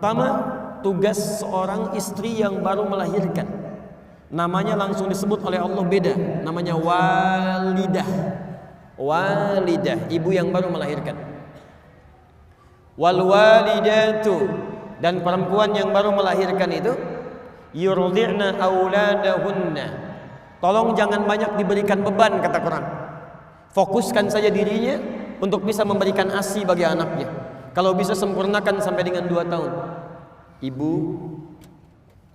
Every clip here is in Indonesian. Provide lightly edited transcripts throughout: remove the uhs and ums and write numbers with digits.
Pertama, tugas seorang istri yang baru melahirkan. Namanya langsung disebut oleh Allah beda. Namanya walidah. Walidah, ibu yang baru melahirkan. Wal walidatu, dan perempuan yang baru melahirkan itu yurdi'na auladahunna. Tolong jangan banyak diberikan beban, kata Quran. Fokuskan saja dirinya untuk bisa memberikan ASI bagi anaknya. Kalau bisa sempurnakan sampai dengan 2 tahun. Ibu,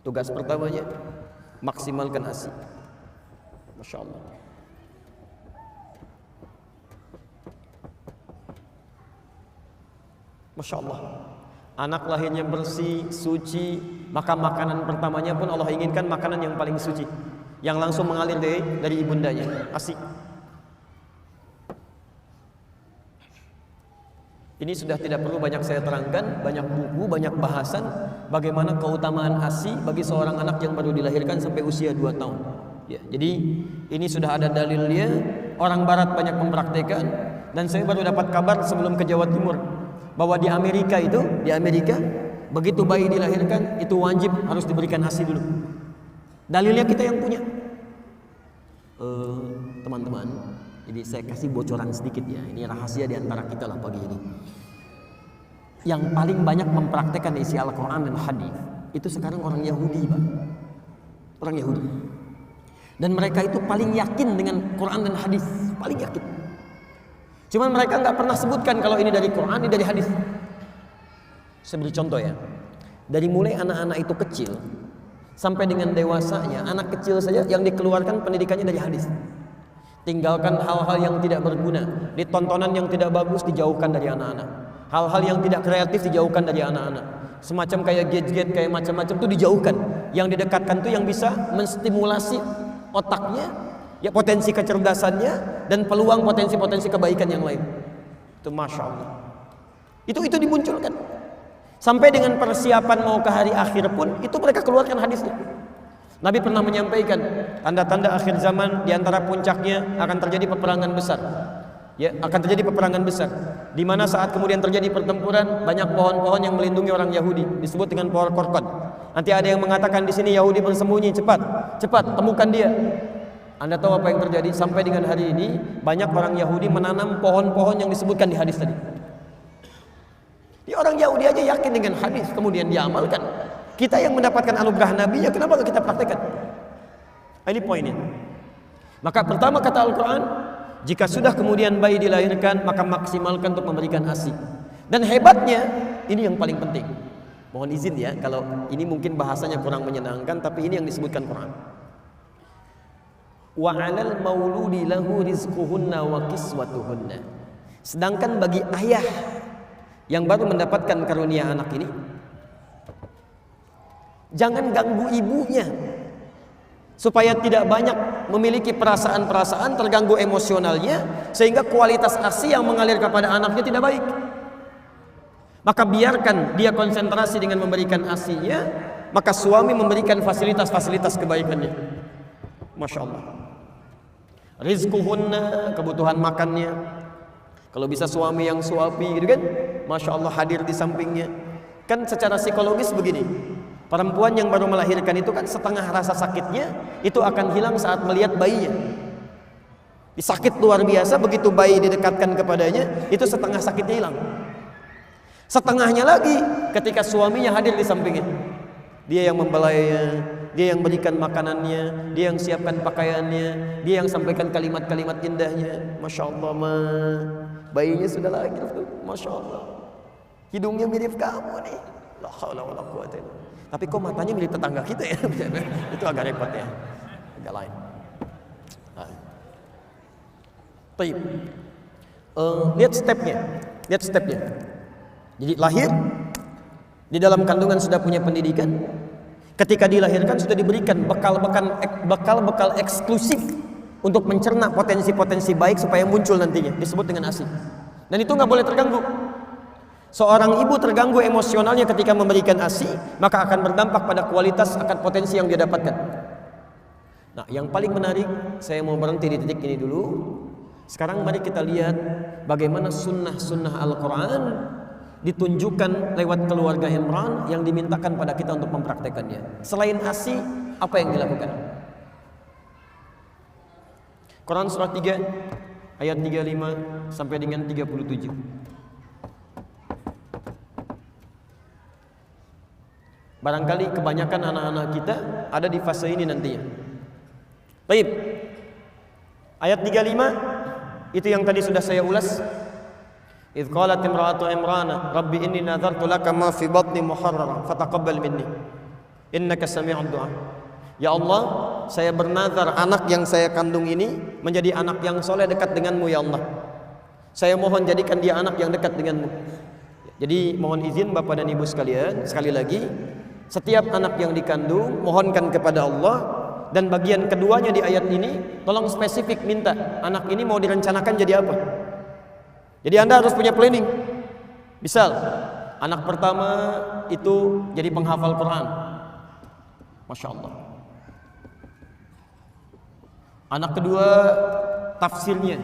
tugas pertamanya maksimalkan ASI. Masya Allah. Masya Allah. Anak lahirnya bersih, suci, maka makanan pertamanya pun Allah inginkan makanan yang paling suci, yang langsung mengalir dari ibundanya, ASI. Ini sudah tidak perlu banyak saya terangkan, banyak buku, banyak bahasan bagaimana keutamaan ASI bagi seorang anak yang baru dilahirkan sampai usia 2 tahun. Ya, jadi ini sudah ada dalilnya. Orang Barat banyak mempraktikkan, dan saya baru dapat kabar sebelum ke Jawa Timur bahwa di Amerika begitu bayi dilahirkan itu wajib harus diberikan ASI dulu. Dalilnya kita yang punya. Teman-teman, jadi saya kasih bocoran sedikit ya. Ini rahasia di antara kita lah pagi ini. Yang paling banyak mempraktekkan isi Al-Quran dan hadis itu sekarang orang Yahudi, Pak. Orang Yahudi. Dan mereka itu paling yakin dengan Quran dan hadis, paling yakin. Cuman mereka nggak pernah sebutkan kalau ini dari Quran, ini dari hadis. Saya beri contoh ya. Dari mulai anak-anak itu kecil sampai dengan dewasanya, anak kecil saja yang dikeluarkan pendidikannya dari hadis. Tinggalkan hal-hal yang tidak berguna, di tontonan yang tidak bagus dijauhkan dari anak-anak. Hal-hal yang tidak kreatif dijauhkan dari anak-anak. Semacam kayak gadget, kayak macam-macam itu dijauhkan. Yang didekatkan tuh yang bisa menstimulasi otaknya, ya potensi kecerdasannya dan peluang potensi-potensi kebaikan yang lain. Itu Masya Allah. Itu dimunculkan. Sampai dengan persiapan mau ke hari akhir pun itu mereka keluarkan hadisnya. Nabi pernah menyampaikan tanda-tanda akhir zaman, di antara puncaknya akan terjadi peperangan besar. Ya, akan terjadi peperangan besar. Di mana saat kemudian terjadi pertempuran, banyak pohon-pohon yang melindungi orang Yahudi, disebut dengan pohon korkod. Nanti ada yang mengatakan di sini Yahudi bersembunyi, cepat temukan dia. Anda tahu apa yang terjadi? Sampai dengan hari ini banyak orang Yahudi menanam pohon-pohon yang disebutkan di hadis tadi. Di orang Yahudi aja yakin dengan hadis, kemudian dia amalkan. Kita yang mendapatkan anugerah Nabi, ya kenapa kita praktekkan? Ini poinnya. Maka pertama kata Al-Quran, jika sudah kemudian bayi dilahirkan, maka maksimalkan untuk memberikan ASI. Dan hebatnya, ini yang paling penting. Mohon izin ya, kalau ini mungkin bahasanya kurang menyenangkan, tapi ini yang disebutkan Quran. Wa 'alal mauludi lahu rizquhunna wa kiswatuhunna. Sedangkan bagi ayah yang baru mendapatkan karunia anak ini, jangan ganggu ibunya supaya tidak banyak memiliki perasaan-perasaan, terganggu emosionalnya, sehingga kualitas ASI yang mengalir kepada anaknya tidak baik. Maka biarkan dia konsentrasi dengan memberikan ASI-nya, maka suami memberikan fasilitas-fasilitas kebaikannya. Masya Allah. Rizquhunna, kebutuhan makannya. Kalau bisa suami yang suapi gitu kan, Masya Allah, hadir di sampingnya. Kan secara psikologis begini, perempuan yang baru melahirkan itu kan setengah rasa sakitnya itu akan hilang saat melihat bayinya. Sakit luar biasa, begitu bayi didekatkan kepadanya, itu setengah sakitnya hilang. Setengahnya lagi ketika suaminya hadir di sampingnya. Dia yang membelainya, dia yang berikan makanannya, dia yang siapkan pakaiannya, dia yang sampaikan kalimat-kalimat indahnya. Masya Allah, bayinya sudah lahir tuh, Masya Allah. Hidungnya mirip kamu nih. La haula wala quwwata illa billah. Tapi kok matanya mirip tetangga kita ya? Itu agak repot ya. Agak lain. Baik. Lihat stepnya. Jadi lahir, di dalam kandungan sudah punya pendidikan. Ketika dilahirkan sudah diberikan bekal-bekal eksklusif untuk mencerna potensi-potensi baik supaya muncul nantinya, disebut dengan ASI. Dan itu nggak boleh terganggu. Seorang ibu terganggu emosionalnya ketika memberikan ASI, maka akan berdampak pada kualitas, akan potensi yang dia dapatkan. Nah, yang paling menarik, saya mau berhenti di titik ini dulu. Sekarang mari kita lihat bagaimana sunnah-sunnah Al-Quran ditunjukkan lewat keluarga Imran yang dimintakan pada kita untuk mempraktekannya. Selain ASI, apa yang dilakukan? Quran surah 3 ayat 35 sampai dengan 37. Barangkali kebanyakan anak-anak kita ada di fase ini nantinya. Baik. Ayat 35 itu yang tadi sudah saya ulas. Idz qalat imra'atu Imran, "Rabbi inni nadhartu laka ma fi batni muharraran fataqabbal minni. Innaka sami'ud du'a." Ya Allah, saya bernazar anak yang saya kandung ini menjadi anak yang soleh dekat denganmu ya Allah. Saya mohon jadikan dia anak yang dekat denganmu. Jadi mohon izin Bapak dan Ibu sekalian, sekali lagi, setiap anak yang dikandung mohonkan kepada Allah. Dan bagian keduanya di ayat ini, tolong spesifik minta anak ini mau direncanakan jadi apa. Jadi Anda harus punya planning. Misal, anak pertama itu jadi penghafal Quran. Masya Allah. Anak kedua tafsirnya.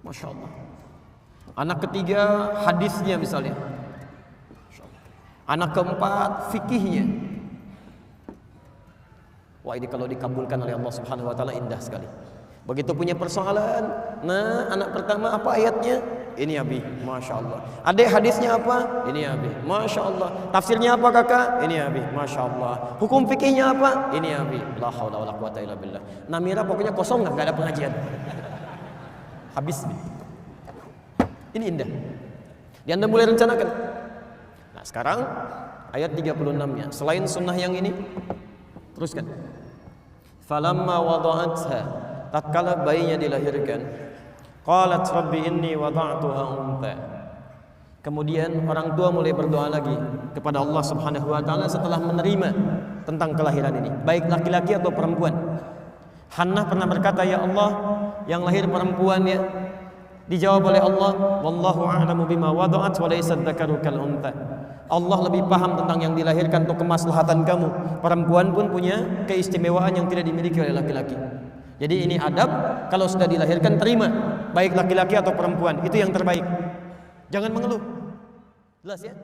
Masya Allah. Anak ketiga hadisnya misalnya. Masya Allah. Anak keempat fikihnya. Wah, ini kalau dikabulkan oleh Allah Subhanahu wa taala indah sekali. Begitu punya persoalan, nah anak pertama apa ayatnya? Ini Abi, Masya Allah. Adik hadisnya apa? Ini Abi, Masya Allah. Tafsirnya apa kakak? Ini Abi, Masya Allah. Hukum fikihnya apa? Ini Abi. La haula wala quwata illa billah. Namira pokoknya kosong, nggak ada pengajian. Habis. Ini indah. Dia Anda mulai rencanakan. Nah sekarang ayat 36-nya. Selain sunnah yang ini, teruskan. Falamma wada'atha, tatkala bayinya dilahirkan, qalat rabbi inni wada'tuha untha. Kemudian orang tua mulai berdoa lagi kepada Allah Subhanahu wa taala setelah menerima tentang kelahiran ini, baik laki-laki atau perempuan. Hannah pernah berkata, ya Allah, yang lahir perempuan ya. Dijawab oleh Allah, wallahu a'lamu bima wada'at wa laysa dzakaru kal untha. Allah lebih paham tentang yang dilahirkan untuk kemaslahatan kamu. Perempuan pun punya keistimewaan yang tidak dimiliki oleh laki-laki. Jadi ini adab, kalau sudah dilahirkan terima, baik laki-laki atau perempuan, itu yang terbaik. Jangan mengeluh. Jelas ya?